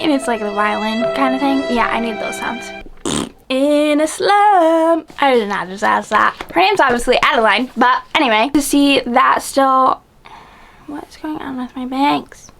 And it's like the violin kind of thing. Yeah, I need those sounds. In a slump. I did not just ask that. Her name's obviously Adeline, but anyway, to see that still. What's going on with my bangs?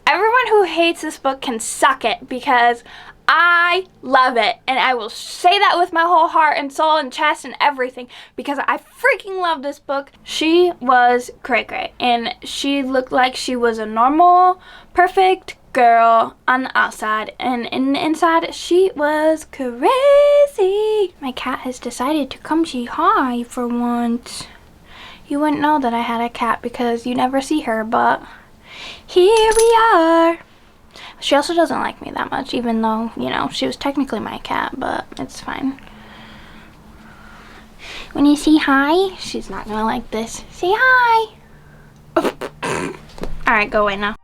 Everyone who hates this book can suck it because I love it, and I will say that with my whole heart and soul and chest and everything because I freaking love this book. She was cray-cray, and she looked like she was a normal, perfect girl on the outside, and in the inside she was crazy. My cat has decided to come say hi for once. You wouldn't know that I had a cat because you never see her, but here we are. She also doesn't like me that much, even though, you know, she was technically my cat, but it's fine. When you say hi, she's not gonna like this. Say hi. Alright, go away now.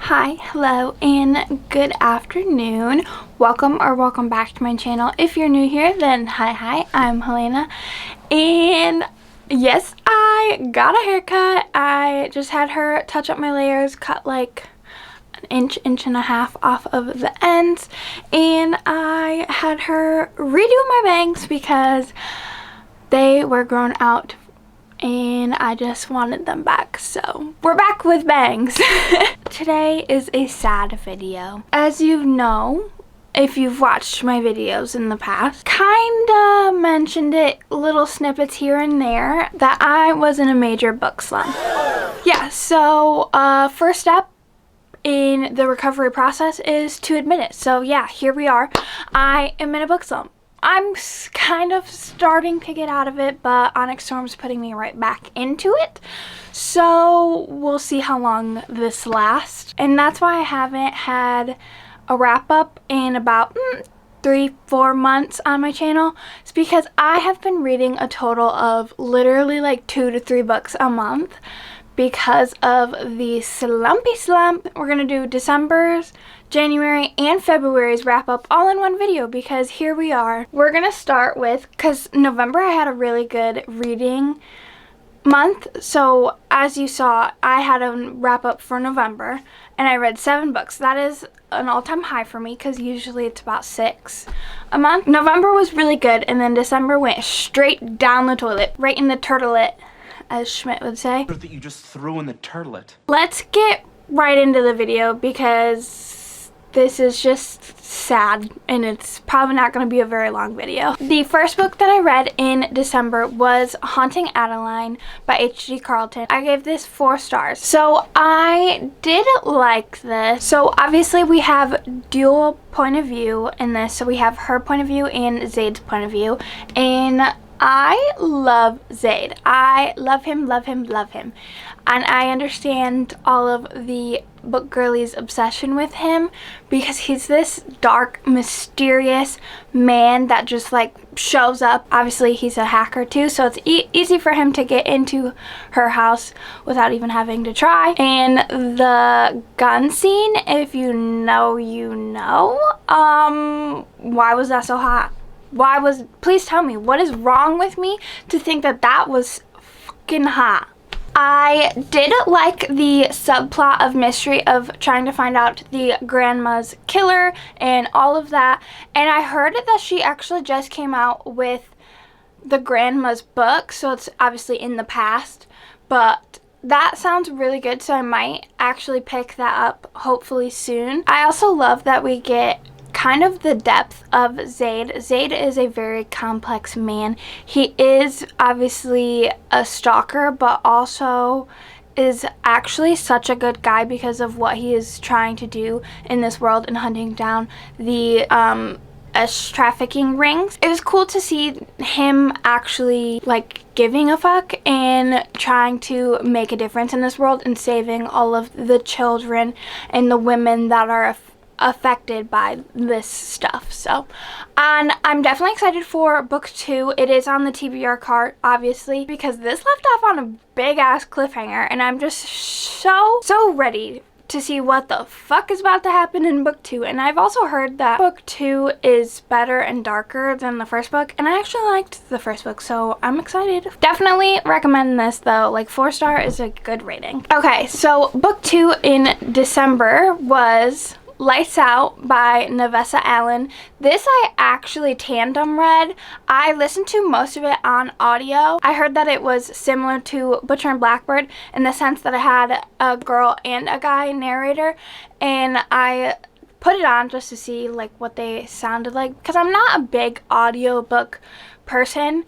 Hi, hello, and good afternoon. Welcome back to my channel. If you're new here, then hi, I'm Helena. And yes, I got a haircut. I just had her touch up my layers, cut like an inch and a half off of the ends. And I had her redo my bangs because they were grown out and I just wanted them back, so we're back with bangs. Today is a sad video. As you know, if you've watched my videos in the past, kinda mentioned it, little snippets here and there, that I was in a major book slump. Yeah, so first step in the recovery process is to admit it. So yeah, here we are. I am in a book slump. I'm kind of starting to get out of it, but Onyx Storm's putting me right back into it. So we'll see how long this lasts. And that's why I haven't had a wrap up in about 3-4 months on my channel. It's because I have been reading a total of literally like 2 to 3 books a month because of the slumpy slump. We're gonna do December's, January, and February's wrap up all in one video because here we are. We're gonna start with, because November I had a really good reading month, so as you saw, I had a wrap up for November and I read 7 books. That is an all-time high for me because usually it's about 6 a month. November was really good, and then December went straight down the toilet, right in the turtlet, as Schmidt would say. That you just threw in the turtlet. Let's get right into the video because this is just sad and it's probably not going to be a very long video. The first book that I read in December was Haunting Adeline by H.G. Carlton. I gave this 4 stars. So I did like this. So obviously we have dual point of view in this. So we have her point of view and Zaid's point of view. And I love Zaid. I love him, love him, love him. And I understand all of the book girlies' obsession with him because he's this dark, mysterious man that just like shows up. Obviously he's a hacker too, so it's easy for him to get into her house without even having to try. And the gun scene, if you know, you know. Why was that so hot? Please tell me, what is wrong with me to think that that was fucking hot? I did like the subplot of mystery of trying to find out the grandma's killer and all of that. And I heard that she actually just came out with the grandma's book, so it's obviously in the past. But that sounds really good, so I might actually pick that up hopefully soon. I also love that we get kind of the depth of Zaid. Zaid is a very complex man. He is obviously a stalker, but also is actually such a good guy because of what he is trying to do in this world and hunting down the trafficking rings. It was cool to see him actually like giving a fuck and trying to make a difference in this world and saving all of the children and the women that are affected by this stuff. So, and I'm definitely excited for book 2. It is on the TBR card, obviously, because this left off on a big ass cliffhanger, and I'm just so ready to see what the fuck is about to happen in book 2. And I've also heard that book 2 is better and darker than the first book, and I actually liked the first book, so I'm excited. Definitely recommend this though. Like 4-star is a good rating. Okay, so book 2 in December was Lights Out by Nevessa Allen. This I actually tandem read. I listened to most of it on audio. I heard that it was similar to Butcher and Blackbird in the sense that it had a girl and a guy narrator, and I put it on just to see like what they sounded like, because I'm not a big audiobook person.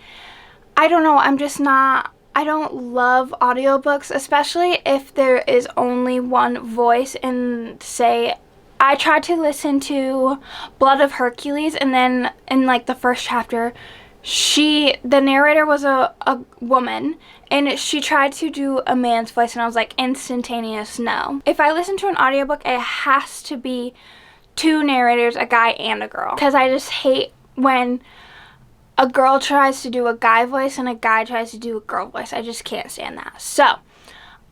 I don't know, I'm just not. I don't love audiobooks, especially if there is only one voice. And say I tried to listen to Blood of Hercules, and then in like the first chapter, the narrator was a woman, and she tried to do a man's voice, and I was like, instantaneous no. If I listen to an audiobook, it has to be 2 narrators, a guy and a girl, because I just hate when a girl tries to do a guy voice and a guy tries to do a girl voice. I just can't stand that. So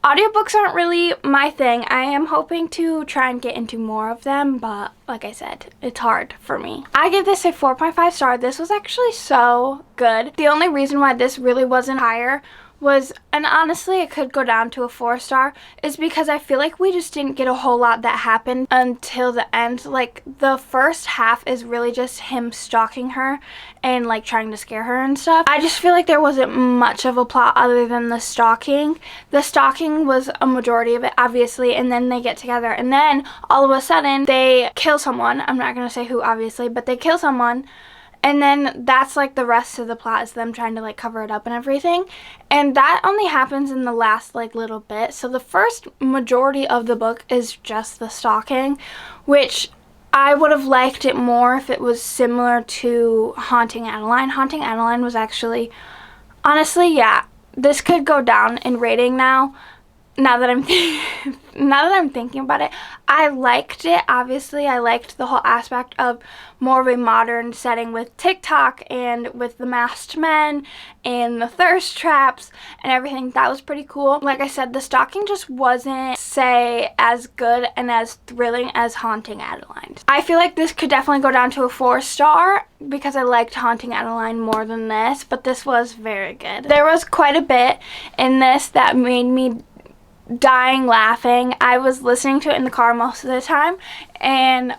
audiobooks aren't really my thing. I am hoping to try and get into more of them, but like I said, it's hard for me. I give this a 4.5 star. This was actually so good. The only reason why this really wasn't higher was, and honestly it could go down to a 4-star, is because I feel like we just didn't get a whole lot that happened until the end. Like the first half is really just him stalking her and like trying to scare her and stuff. I just feel like there wasn't much of a plot other than the stalking. The stalking was a majority of it, obviously, and then they get together, and then all of a sudden they kill someone. I'm not gonna say who, obviously, but they kill someone. And then that's like the rest of the plot is them trying to like cover it up and everything. And that only happens in the last like little bit. So the first majority of the book is just the stalking, which I would have liked it more if it was similar to Haunting Adeline. Haunting Adeline was actually, honestly, yeah, this could go down in rating now. Now that I'm thinking about it, I liked it. Obviously, I liked the whole aspect of more of a modern setting with TikTok and with the masked men and the thirst traps and everything. That was pretty cool. Like I said, the stalking just wasn't, say, as good and as thrilling as Haunting Adeline. I feel like this could definitely go down to a 4-star because I liked Haunting Adeline more than this, but this was very good. There was quite a bit in this that made me dying laughing. I was listening to it in the car most of the time,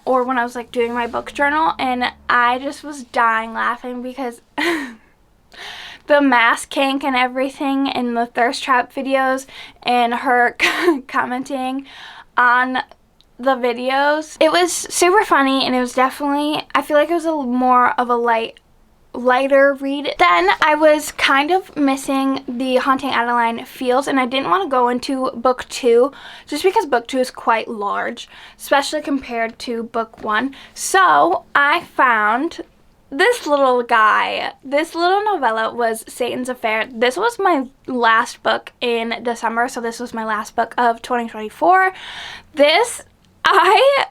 or when I was like doing my book journal, and I just was dying laughing because the mask kink and everything in the thirst trap videos and her commenting on the videos. It was super funny, and it was definitely, I feel like it was a more of a lighter read. Then I was kind of missing the Haunting Adeline feels, and I didn't want to go into book 2 just because book 2 is quite large, especially compared to book 1. So I found this little guy. This little novella was Satan's Affair. This was my last book in December, so this was my last book of 2024. This, I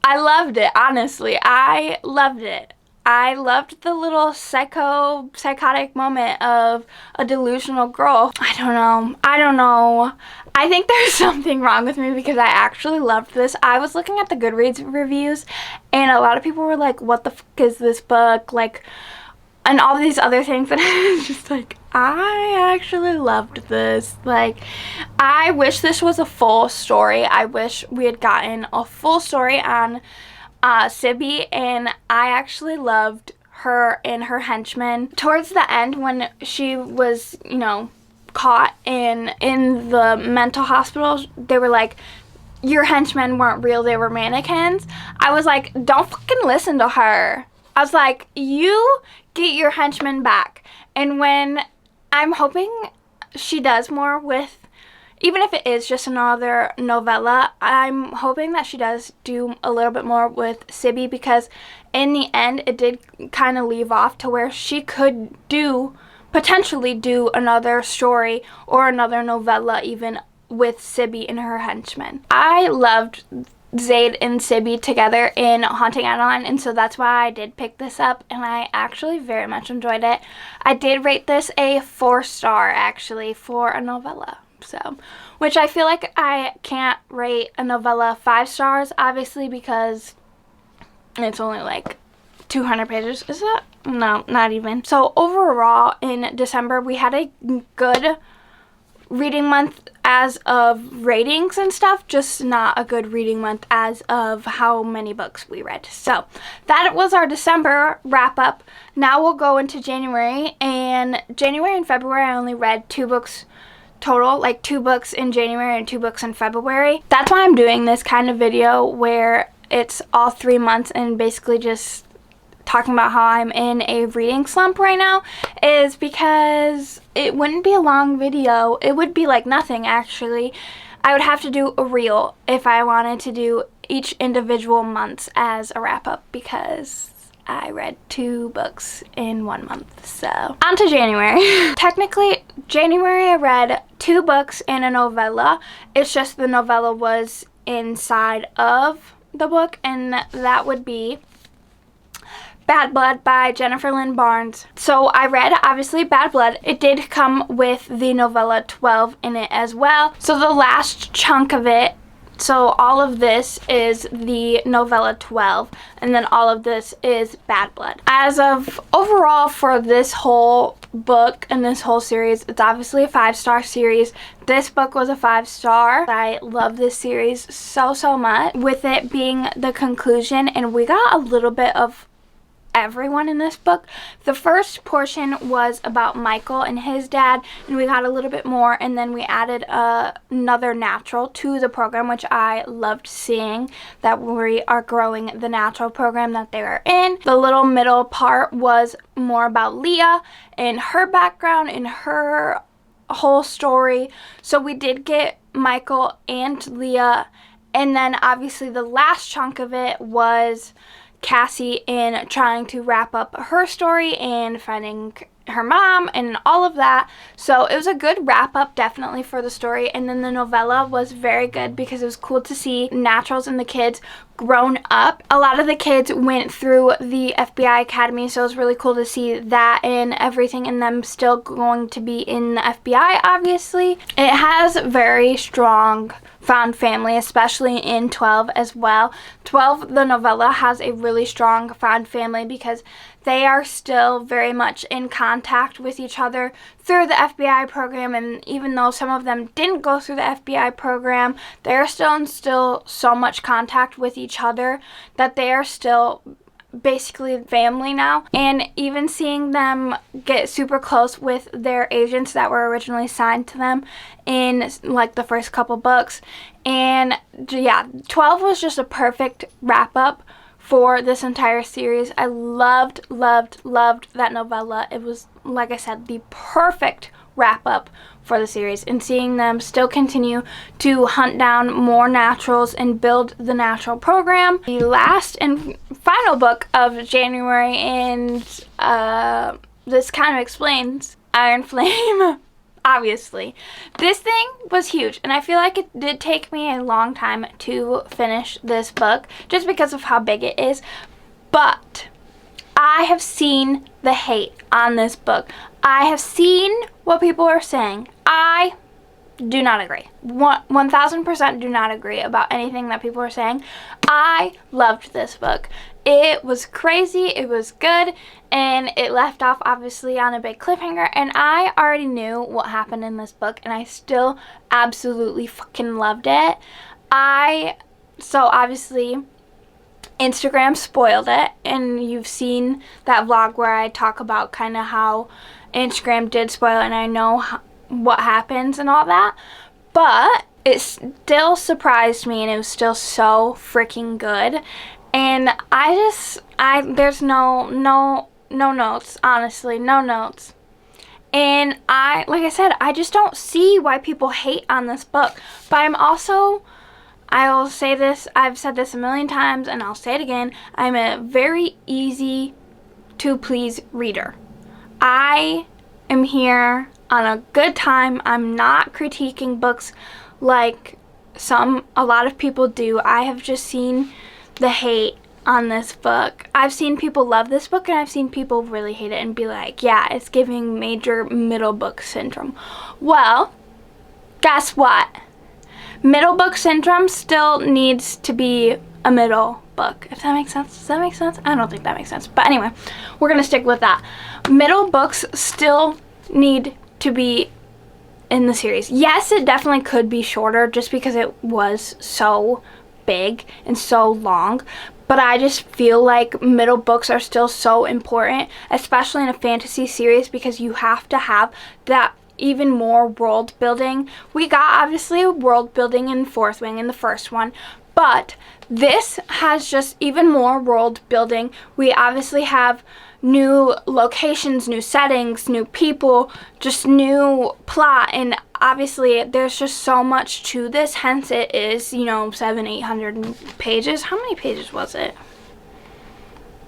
loved it, honestly. I loved it. I loved the little psychotic moment of a delusional girl. I don't know. I think there's something wrong with me because I actually loved this. I was looking at the Goodreads reviews, and a lot of people were like, what the fuck is this book? Like, and all these other things, and I was just like, I actually loved this. Like, I wish this was a full story. I wish we had gotten a full story on Sibby, and I actually loved her and her henchmen. Towards the end, when she was, you know, caught in the mental hospital, they were like, your henchmen weren't real, they were mannequins. I was like, don't fucking listen to her. I was like, you get your henchmen back. And when I'm hoping she does more with, even if it is just another novella, I'm hoping that she does do a little bit more with Sibby, because in the end it did kind of leave off to where she could potentially do another story or another novella even with Sibby and her henchmen. I loved Zaid and Sibby together in Haunting Adeline, and so that's why I did pick this up, and I actually very much enjoyed it. I did rate this a 4-star actually for a novella, So, which I feel like I can't rate a novella 5 stars, obviously, because it's only like 200 pages. Is that? No, not even. So overall, in December, we had a good reading month as of ratings and stuff, just not a good reading month as of how many books we read. So that was our December wrap up. Now we'll go into January, and January and February I only read 2 books total, like 2 books in January and 2 books in February. That's why I'm doing this kind of video where it's all 3 months and basically just talking about how I'm in a reading slump right now, is because it wouldn't be a long video. It would be like nothing, actually. I would have to do a reel if I wanted to do each individual months as a wrap up, because I read 2 books in 1 month. So on to January. Technically, January I read 2 books and a novella. It's just the novella was inside of the book, and that would be Bad Blood by Jennifer Lynn Barnes. So I read, obviously, Bad Blood. It did come with the novella 12 in it as well. So the last chunk of it, so all of this is the novella 12, and then all of this is Bad Blood. As of overall for this whole book and this whole series, it's obviously a 5-star series. This book was a 5-star. I love this series so much, with it being the conclusion, and we got a little bit of everyone in this book. The first portion was about Michael and his dad, and we got a little bit more, and then we added another natural to the program, which I loved seeing, that we are growing the natural program that they were in. The little middle part was more about Leah and her background and her whole story. So we did get Michael and Leah, and then obviously the last chunk of it was Cassie in trying to wrap up her story and finding her mom and all of that. So it was a good wrap up, definitely, for the story. And then the novella was very good because it was cool to see Naturals and the kids grown up. A lot of the kids went through the FBI Academy, so it was really cool to see that and everything, and them still going to be in the FBI, obviously. It has very strong found family, especially in 12 as well. 12, the novella, has a really strong found family because they are still very much in contact with each other through the FBI program, and even though some of them didn't go through the FBI program, they are still in so much contact with each other that they are still basically family now. And even seeing them get super close with their agents that were originally signed to them in like the first couple books. And yeah, 12 was just a perfect wrap up for this entire series. I loved that novella. It was, like I said, the perfect wrap up for the series, and seeing them still continue to hunt down more naturals and build the natural program. The last and final book of January, and this kind of explains Iron Flame. Obviously, this thing was huge, and I feel like it did take me a long time to finish this book just because of how big it is, but I have seen the hate on this book. I have seen what people are saying. I do not agree. 1000% do not agree about anything that people are saying. I loved this book. It was crazy, it was good, and it left off obviously on a big cliffhanger, and I already knew what happened in this book, and I still absolutely fucking loved it. So obviously Instagram spoiled it, and you've seen that vlog where I talk about kind of how Instagram did spoil it, and I know what happens and all that, but it still surprised me, and it was still so freaking good. And there's no notes, honestly, no notes. And like I said, I just don't see why people hate on this book. But I will say this, I've said this a million times, and I'll say it again, I'm a very easy to please reader. I am here on a good time. I'm not critiquing books like a lot of people do. I have just seen the hate on this book. I've seen people love this book, and I've seen people really hate it and be like, yeah, it's giving major middle book syndrome. Well, guess what? Middle book syndrome still needs to be a middle book. If that makes sense. Does that make sense? I don't think that makes sense. But anyway, we're going to stick with that. Middle books still need to be in the series. Yes, it definitely could be shorter just because it was so big and so long. But I just feel like middle books are still so important, especially in a fantasy series, because you have to have that even more world building. We got obviously world building in Fourth Wing in the first one, but this has just even more world building. We obviously have new locations, new settings, new people, just new plot, and obviously there's just so much to this, hence it is, you know, 700-800 pages. How many pages was it?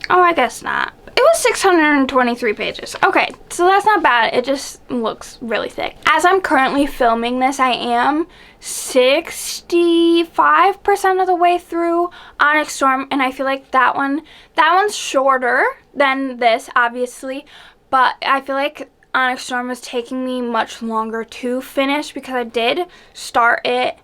Oh, I guess not. It was 623 pages. Okay, so that's not bad. It just looks really thick. As I'm currently filming this, I am 65% of the way through Onyx Storm, and I feel like that one's shorter than this, obviously, but I feel like Onyx Storm is taking me much longer to finish because I did start it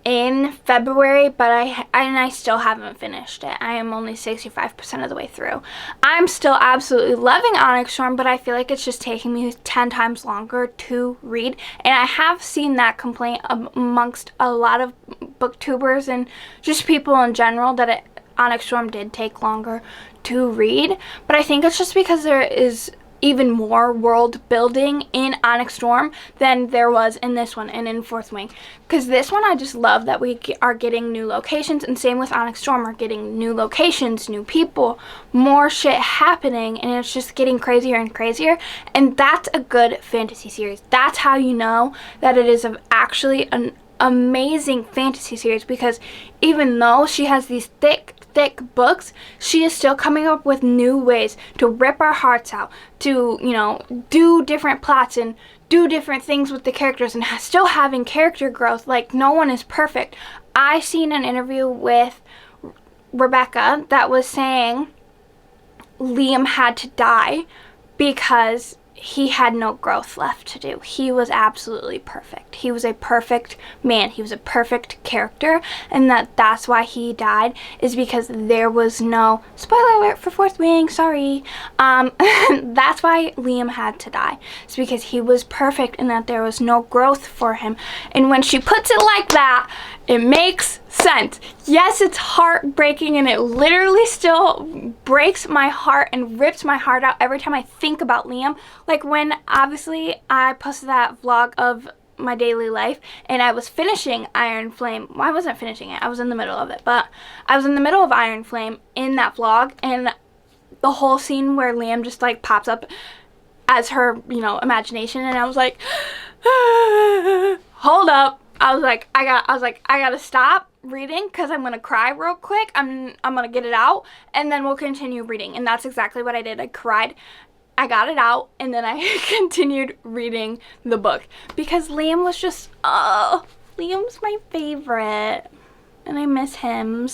in February, but I still haven't finished it. I am only 65% of the way through. I'm still absolutely loving Onyx Storm, but I feel like it's just taking me 10 times longer to read, and I have seen that complaint amongst a lot of booktubers and just people in general that Onyx Storm did take longer to read, but I think it's just because there is even more world building in Onyx Storm than there was in this one and in Fourth Wing. Because this one, I just love that we are getting new locations, and same with Onyx Storm, we're getting new locations, new people, more shit happening, and it's just getting crazier and crazier, and that's a good fantasy series. That's how you know that it is actually an amazing fantasy series, because even though she has these thick books, she is still coming up with new ways to rip our hearts out, to, you know, do different plots and do different things with the characters, and still having character growth. Like, no one is perfect. I seen an interview with Rebecca that was saying Liam had to die because he had no growth left to do. He was absolutely perfect. He was a perfect man. He was a perfect character, and that's why he died, is because there was no, spoiler alert for Fourth Wing, sorry. That's why Liam had to die. It's because he was perfect and that there was no growth for him. And when she puts it like that, it makes sense. Yes, it's heartbreaking, and it literally still breaks my heart and rips my heart out every time I think about Liam. Like, when obviously I posted that vlog of my daily life and I was finishing Iron Flame. Well, I wasn't finishing it, I was in the middle of it, but I was in the middle of Iron Flame in that vlog, and the whole scene where Liam just like pops up as her, you know, imagination, and I was like, hold up. I was like, I gotta stop reading because I'm gonna cry real quick. I'm gonna get it out, and then we'll continue reading. And that's exactly what I did. I cried, I got it out, and then I continued reading the book because Liam was just, Liam's my favorite, and I miss him.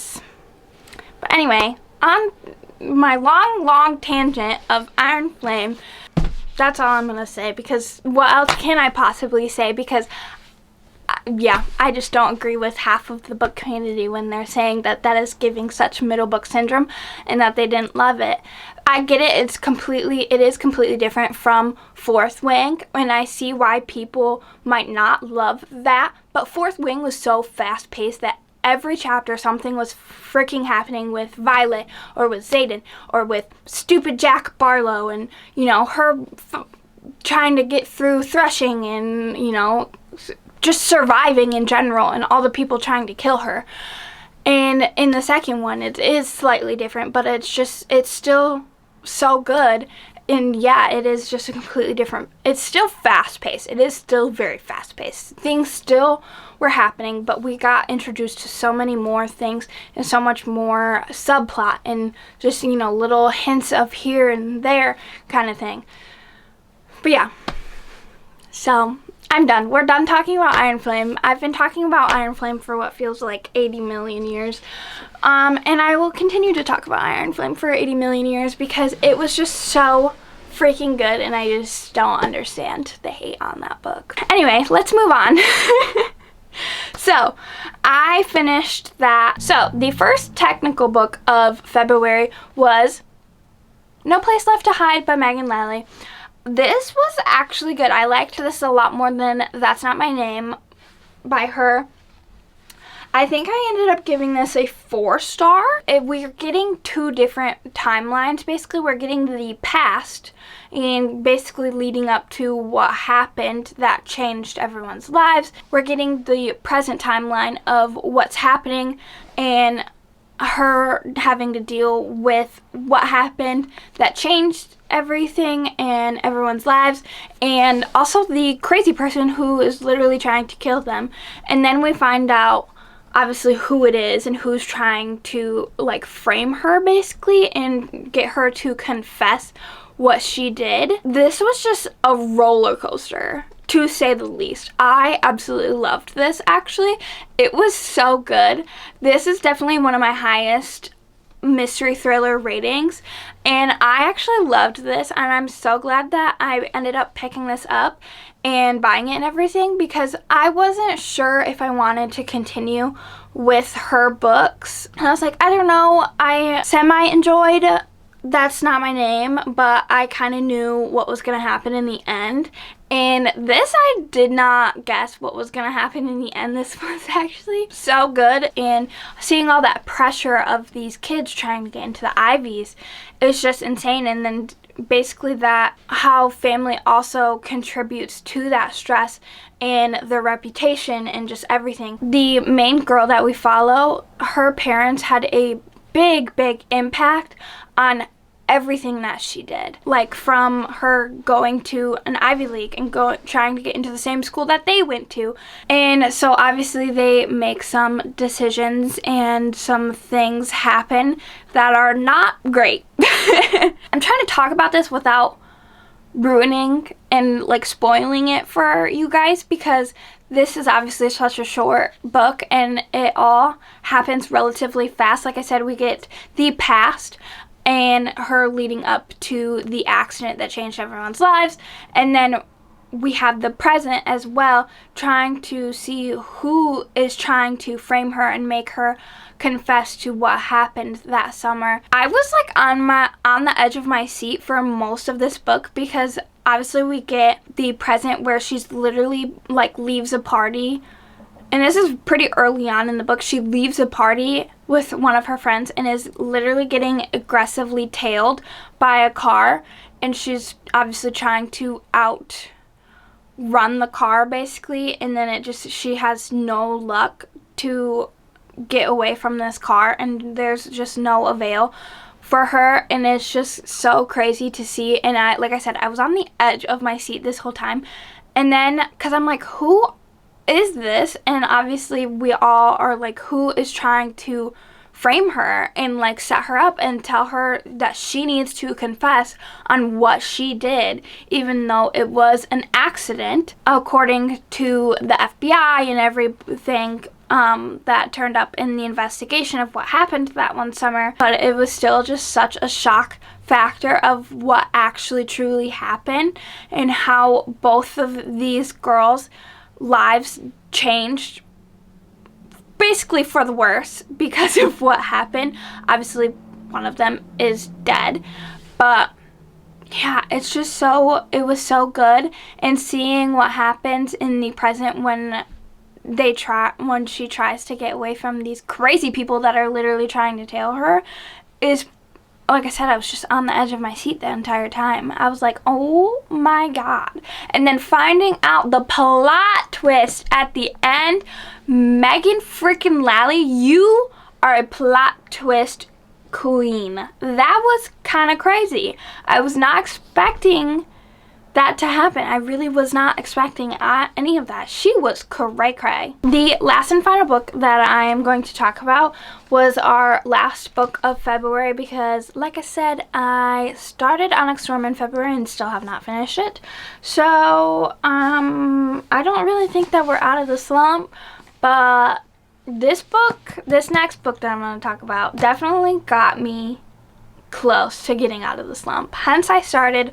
But anyway, on my long tangent of Iron Flame, that's all I'm gonna say, because what else can I possibly say? Because yeah, I just don't agree with half of the book community when they're saying that that is giving such middle book syndrome and that they didn't love it. I get it, it is completely different from Fourth Wing, and I see why people might not love that, but Fourth Wing was so fast paced that every chapter something was freaking happening with Violet, or with Xaden, or with stupid Jack Barlow, and, you know, her trying to get through threshing, and, you know, just surviving in general, and all the people trying to kill her. And in the second one, it is slightly different, but it's still so good. And yeah, it is just a completely different, it's still fast-paced. It is still very fast-paced. Things still were happening, but we got introduced to so many more things and so much more subplot and just, you know, little hints of here and there kind of thing. But yeah, so I'm done. We're done talking about Iron Flame. I've been talking about Iron Flame for what feels like 80 million years. And I will continue to talk about Iron Flame for 80 million years because it was just so freaking good, and I just don't understand the hate on that book. Anyway, let's move on. So, I finished that. So, the first technical book of February was No Place Left to Hide by Megan Lally. This was actually good. I liked this a lot more than That's Not My Name by her. I think I ended up giving this a 4-star. We're getting 2 different timelines. Basically, we're getting the past and basically leading up to what happened that changed everyone's lives. We're getting the present timeline of what's happening and her having to deal with what happened that changed everything and everyone's lives, and also the crazy person who is literally trying to kill them. And then we find out obviously who it is and who's trying to like frame her basically and get her to confess what she did. This was just a roller coaster, to say the least. I absolutely loved this, actually. It was so good. This is definitely one of my highest mystery thriller ratings, and I actually loved this, and I'm so glad that I ended up picking this up and buying it and everything, because I wasn't sure if I wanted to continue with her books. And I was like, I don't know, I semi-enjoyed That's Not My Name, but I kind of knew what was going to happen in the end. And this, I did not guess what was going to happen in the end. This was actually so good. And seeing all that pressure of these kids trying to get into the Ivies is just insane. And then basically that how family also contributes to that stress and their reputation and just everything. The main girl that we follow, her parents had a big impact on everything that she did, like from her going to an Ivy League and trying to get into the same school that they went to. And so obviously they make some decisions and some things happen that are not great. I'm trying to talk about this without ruining and like spoiling it for you guys, because this is obviously such a short book and it all happens relatively fast. Like I said, we get the past and her leading up to the accident that changed everyone's lives, and then we have the present as well, trying to see who is trying to frame her and make her confess to what happened that summer. I was like on the edge of my seat for most of this book, because obviously we get the present where she's literally like leaves a party, and this is pretty early on in the book. She leaves a party with one of her friends and is literally getting aggressively tailed by a car, and she's obviously trying to outrun the car basically, and then she has no luck to get away from this car, and there's just no avail for her, and it's just so crazy to see. And like I said, I was on the edge of my seat this whole time, and then because I'm like, who is this? And obviously we all are like, who is trying to frame her and like set her up and tell her that she needs to confess on what she did, even though it was an accident according to the FBI and everything that turned up in the investigation of what happened that one summer. But it was still just such a shock factor of what actually truly happened and how both of these girls' lives changed basically for the worse because of what happened. Obviously one of them is dead, but yeah, it's just it was so good. And seeing what happens in the present when she tries to get away from these crazy people that are literally trying to tail her is, like I said, I was just on the edge of my seat the entire time. I was like, oh my god. And then finding out the plot twist at the end, Megan freaking Lally, you are a plot twist queen. That was kind of crazy. I was not expecting that to happen. I really was not expecting any of that. She was cray-cray. The last and final book that I am going to talk about was our last book of February, because like I said, I started Onyx Storm in February and still have not finished it. So I don't really think that we're out of the slump, but this next book that I'm going to talk about definitely got me close to getting out of the slump. Hence I started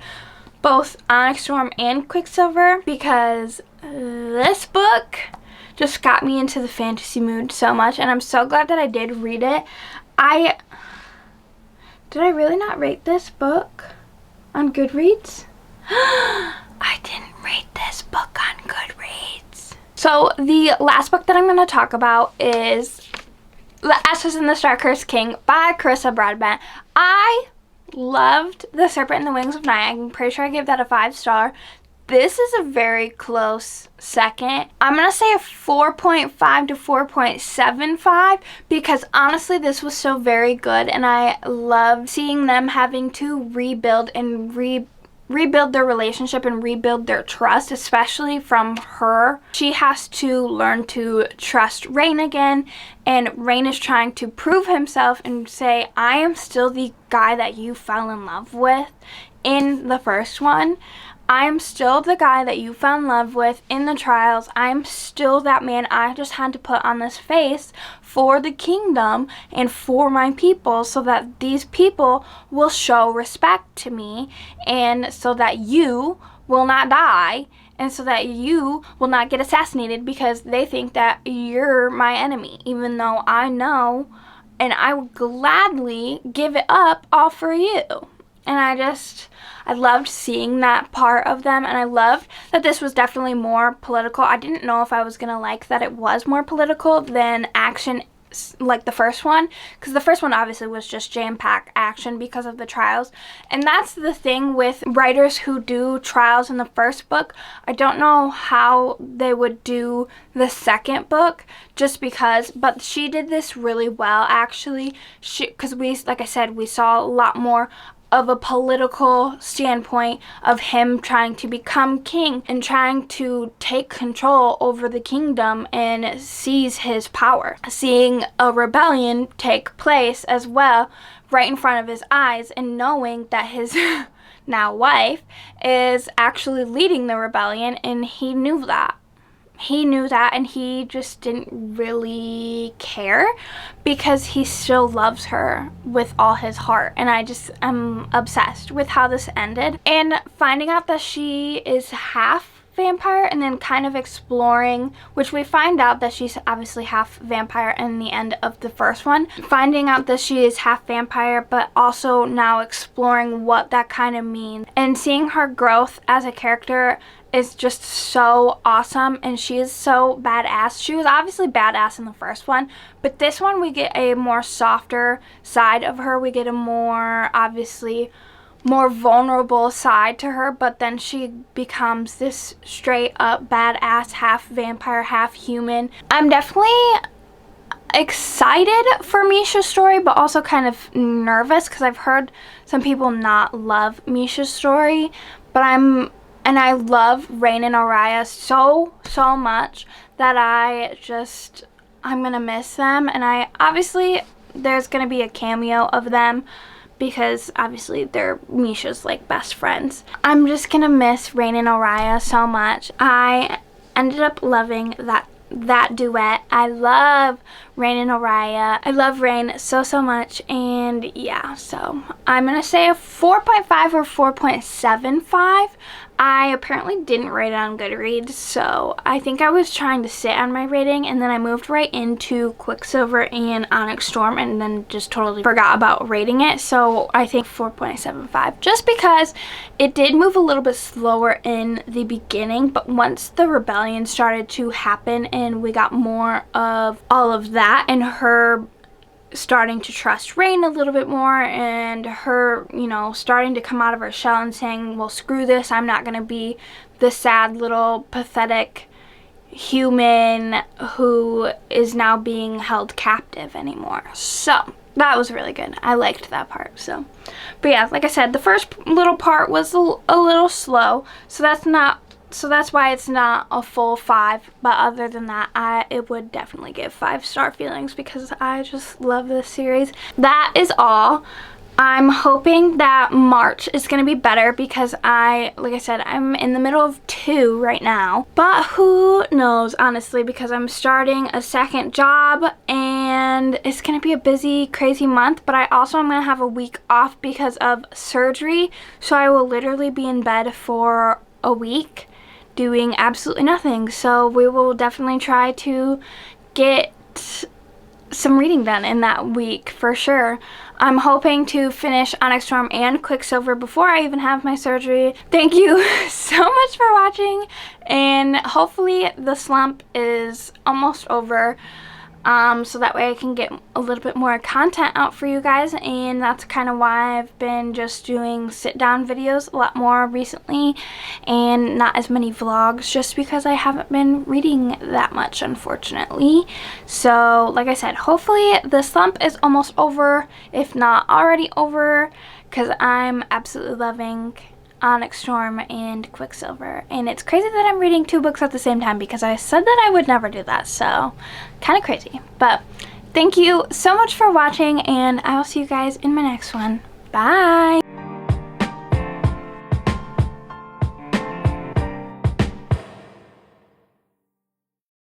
both Onyx Storm and Quicksilver, because this book just got me into the fantasy mood so much, and I'm so glad that I did read it. Did I really not rate this book on Goodreads? I didn't rate this book on Goodreads. So the last book that I'm going to talk about is The Ashes and the Star-Cursed King by Carissa Broadbent. I loved The Serpent and the Wings of Night. I'm pretty sure I gave that a 5-star. This is a very close second. I'm going to say a 4.5 to 4.75 because honestly this was so very good, and I loved seeing them having to rebuild and rebuild their relationship and rebuild their trust, especially from her. She has to learn to trust Rain again, and Rain is trying to prove himself and say, I am still the guy that you fell in love with in the first one. I am still the guy that you fell in love with in the trials. I am still that man. I just had to put on this face for the kingdom and for my people so that these people will show respect to me, and so that you will not die, and so that you will not get assassinated because they think that you're my enemy, even though I know and I would gladly give it up all for you. And I loved seeing that part of them, and I loved that this was definitely more political. I didn't know if I was going to like that it was more political than action like the first one, because the first one obviously was just jam-packed action because of the trials. And that's the thing with writers who do trials in the first book. I don't know how they would do the second book just because, but she did this really well actually, because like I said, we saw a lot more of a political standpoint of him trying to become king and trying to take control over the kingdom and seize his power. Seeing a rebellion take place as well right in front of his eyes, and knowing that his now wife is actually leading the rebellion, and he knew that. He knew that, and he just didn't really care because he still loves her with all his heart. And I'm obsessed with how this ended, and finding out that she is half vampire, and then kind of exploring, which we find out that she's obviously half vampire in the end of the first one, finding out that she is half vampire, but also now exploring what that kind of means, and seeing her growth as a character is just so awesome. And she is so badass. She was obviously badass in the first one, but this one we get a more softer side of her. We get a more, obviously, more vulnerable side to her, but then she becomes this straight up badass, half vampire, half human. I'm definitely excited for Misha's story, but also kind of nervous because I've heard some people not love Misha's story, but I love Rain and Araya so much that I'm gonna miss them. And obviously there's gonna be a cameo of them because obviously they're Misha's like best friends. I'm just gonna miss Rain and Araya so much. I ended up loving that duet. I love Rain and Araya. I love Rain so much, and yeah, so I'm gonna say a 4.5 or 4.75. I apparently didn't rate it on Goodreads, so I think I was trying to sit on my rating, and then I moved right into Quicksilver and Onyx Storm, and then just totally forgot about rating it. So I think 4.75, just because it did move a little bit slower in the beginning, but once the rebellion started to happen and we got more of all of that, and her starting to trust Rain a little bit more, and her, starting to come out of her shell and saying, well, screw this, I'm not gonna be the sad little pathetic human who is now being held captive anymore. So that was really good. I liked that part. So, but yeah, like I said, the first little part was a little slow, so that's why it's not a full 5, but other than that, it would definitely give 5-star feelings because I just love this series. That is all. I'm hoping that March is going to be better because like I said, I'm in the middle of 2 right now, but who knows, honestly, because I'm starting a second job, and and it's gonna be a busy, crazy month, but I also am gonna have a week off because of surgery, so I will literally be in bed for a week doing absolutely nothing. So we will definitely try to get some reading done in that week for sure. I'm hoping to finish Onyx Storm and Quicksilver before I even have my surgery. Thank you so much for watching, and hopefully the slump is almost over, so that way I can get a little bit more content out for you guys. And that's kind of why I've been just doing sit down videos a lot more recently and not as many vlogs, just because I haven't been reading that much, unfortunately. So like I said, hopefully the slump is almost over, if not already over, because I'm absolutely loving Onyx Storm and Quicksilver, and it's crazy that I'm reading 2 books at the same time because I said that I would never do that, so kind of crazy. But thank you so much for watching, and I will see you guys in my next one. Bye!